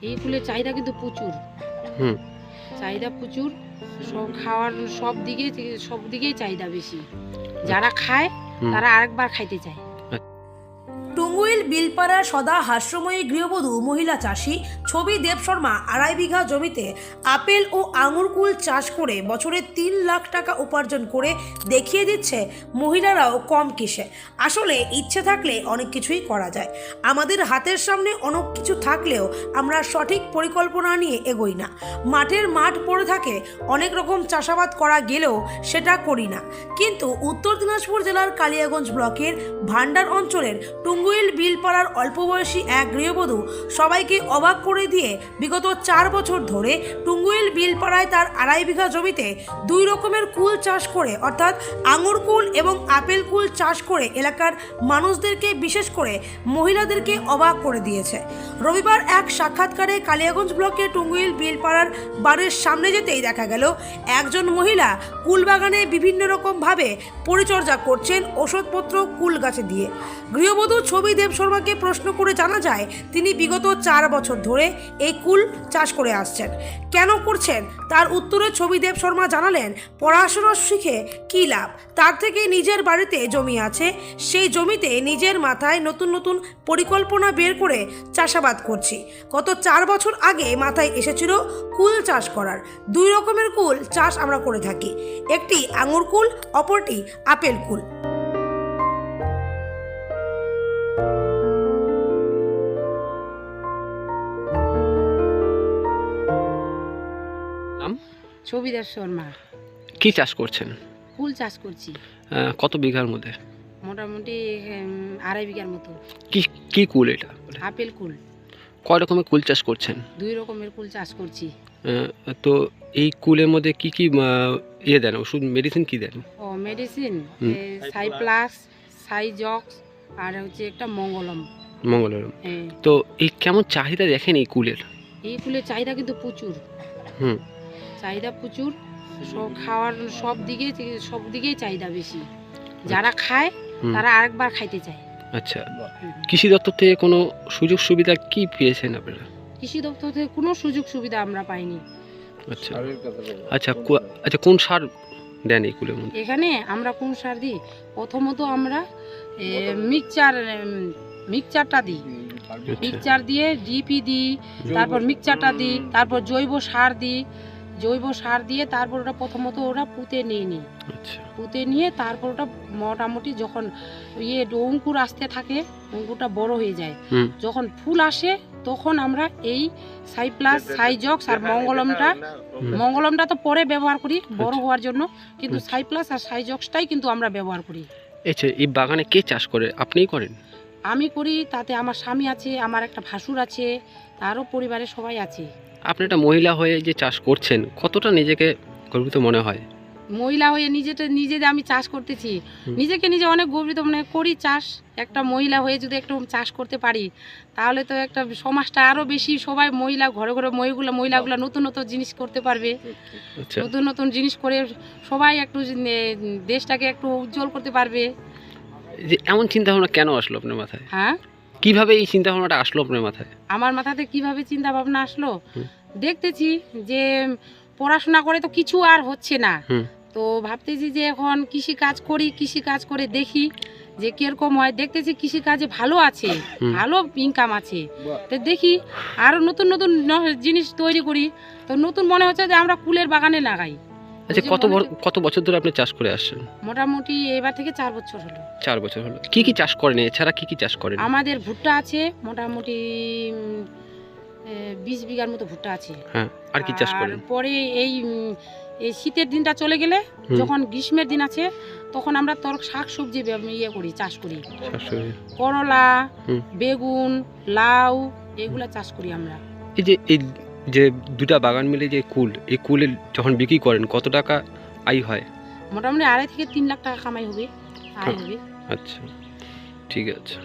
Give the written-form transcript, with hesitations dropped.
এই ফুলের চাহিদা কিন্তু প্রচুর। হুম। চাহিদা প্রচুর। সব খাওয়ার সব দিকেই চাহিদা বেশি। যারা খায় তারা আরেকবার খাইতে চায়। টঙ্গুইল বিলপাড়ার সদা হাস্যময়ী গৃহবধূ মহিলা চাষি ছবি দেব শর্মা 2.5 বিঘা জমিতে আপেল ও আঙুর কুল চাষ করে বছরে 3 লাখ টাকা উপার্জন করে দেখিয়ে দিচ্ছে মহিলারাও কম কিসে। আসলে ইচ্ছে থাকলে অনেক কিছুই করা যায়। আমাদের হাতের সামনে অনেক কিছু থাকলেও আমরা সঠিক পরিকল্পনা নিয়ে এগোই না। মাঠের মাঠ পড়ে থাকে, অনেক রকম চাষাবাদ করা গেলেও সেটা করি না। কিন্তু উত্তর দিনাজপুর জেলার কালিয়াগঞ্জ ব্লকের ভান্ডার অঞ্চলের টঙ্গুইল বিলপাড়ার অল্প বয়সী এক গৃহবধূ সবাইকে অবাক করে দিয়ে বিগত 4 বছর ধরে টঙ্গুইল বিলপাড়ায় তার 2.5 বিঘা জমিতে 2 রকমের কুল চাষ করে, অর্থাৎ আঙুর কুল এবং আপেল কুল চাষ করে এলাকার মানুষদেরকে, বিশেষ করে মহিলাদেরকে অবাক করে দিয়েছে। রবিবার এক সাক্ষাৎকারে কালিয়াগঞ্জ ব্লকের টঙ্গুইল বিলপাড়ার বাড়ির সামনে যেতেই দেখা গেল একজন মহিলা কুল বাগানে বিভিন্ন রকমভাবে পরিচর্যা করছেন ওষুধপত্র কুল গাছে দিয়ে। গৃহবধূ ছবি দেব শর্মাকে প্রশ্ন করে জানা যায় তিনি বিগত 4 বছর ধরে এই কুল চাষ করে আসছেন। কেন করছেন তার উত্তরে ছবি দেব শর্মা জানালেন, পড়াশোনা শিখে কী লাভ, তার থেকে নিজের বাড়িতে জমি আছে, সেই জমিতে নিজের মাথায় নতুন নতুন পরিকল্পনা বের করে চাষাবাদ করছি। গত 4 বছর আগে মাথায় এসেছিল কুল চাষ করার। 2 রকমের কুল চাষ আমরা করে থাকি, একটি আঙুর কুল, অপরটি আপেল কুল। ছবি দেব শর্মা। কি চাষ করছেন? কুল চাষ করছি কত বিঘার মধ্যে? মোটামুটি 2.5 বিঘার মতো। কি কি কুল এটা? আপেল কুল। কয় রকমের কুল চাষ করছেন? 2 রকমের কুল চাষ করছি। তো এই কুলের মধ্যে কি কি ইয়ে দেন, ওষুধ মেডিসিন কি দেন? ও মেডিসিন সাইপ্লাস, সাইজক্স আর হচ্ছে একটা মঙ্গলম। হ্যাঁ। তো এই কেমন চাহিদা দেখেন এই কুলের? এই ফুলের চাহিদা কিন্তু প্রচুর। হুম। চাহিদা প্রচুর। সব খাওয়ার সব দিকেই চাহিদা বেশি। যারা খায় তারা আরেকবার খাইতে চায়। আচ্ছা, কৃষি দপ্তর থেকে কোনো সুযোগ সুবিধা কি পেয়েছেন আপনারা? কৃষি দপ্তর থেকে কোনো সুযোগ সুবিধা আমরা পাইনি। আচ্ছা আচ্ছা আচ্ছা, কোন সার দেন এই কুলের মধ্যে? এখানে আমরা কোন সার দিই? প্রথমত আমরা মিক্সচারটা দিই। মিক্সচার দিয়ে ডিপি দিই, তারপর মিক্সচারটা দিই, তারপর জৈব সার দিই। জৈব সার দিয়ে তারপর ওটা প্রথমত ওরা পুঁতে নিয়ে নিই। পুঁতে নিয়ে তারপর ওটা মোটামুটি যখন অঙ্কুর আসতে থাকে, অঙ্কুরটা বড় হয়ে যায়, যখন ফুল আসে তখন আমরা এই সাইপ্লাস, সাইজক্স আর মঙ্গলমটা তো পরে ব্যবহার করি বড় হওয়ার জন্য, কিন্তু সাইপ্লাস আর সাইজক্সটাই কিন্তু আমরা ব্যবহার করি। আচ্ছা, এই বাগানে কে চাষ করে? আপনিই করেন? আমি করি, তাতে আমার স্বামী আছে, আমার একটা ভাসুর আছে, তারও পরিবারের সবাই আছে। আপনি একটা মহিলা হয়ে যে চাষ করছেন, কতটা নিজেকে গর্বিত মনে হয়? মহিলা হয়ে নিজে আমি চাষ করতেছি, নিজেকে নিজে অনেক গর্বিত মনে করি। চাষ একটা মহিলা হয়ে যদি একটু চাষ করতে পারি তাহলে তো একটা সমাজটা আরও বেশি, সবাই মহিলা ঘরে ঘরে মহিলাগুলো নতুন নতুন জিনিস করতে পারবে। নতুন নতুন জিনিস করে সবাই একটু দেশটাকে একটু উজ্জ্বল করতে পারবে। যে এমন চিন্তা ভাবনা কেন আসলো আপনার মাথায়? হ্যাঁ, কিভাবে এই চিন্তা ভাবনাটা আসলো আপনার মাথায়? আমার মাথাতে কিভাবে চিন্তা ভাবনা আসলো, দেখতেছি যে পড়াশোনা করে তো কিছু আর হচ্ছে না, তো ভাবতেছি যে এখন কৃষি কাজ করে দেখি যে কিরকম হয়। দেখতেছি কৃষি কাজে ভালো আছে, ভালো ইনকাম আছে, তো দেখি আরো নতুন নতুন জিনিস তৈরি করি। তো নতুন মনে হচ্ছে যে আমরা কুলের বাগানে লাগাই। আচ্ছা, কত বছর ধরে আপনি চাষ করে আসছেন? মোটামুটি এবার থেকে 4 বছর হলো। 4 বছর হলো। কি কি চাষ করেন? এছাড়া কি কি চাষ করেন? আমাদের ভুট্টা আছে মোটামুটি 20 বিঘার মতো ভুট্টা আছে। হ্যাঁ, আর কি চাষ করেন? পরে এই শীতের দিনটা চলে গেলে, যখন গ্রীষ্মের দিন আছে, তখন আমরা শাক সবজি করি, চাষ করি। করলা, বেগুন, লাউ এগুলা চাষ করি আমরা। এই যে দুটা বাগান মিলে যে এই কুলের যখন বিক্রি করেন কত টাকা আয় হয়? মোটামুটি 2.5 থেকে 3 লাখ টাকা কামাই হবে, আয় হবে। আচ্ছা, ঠিক আছে।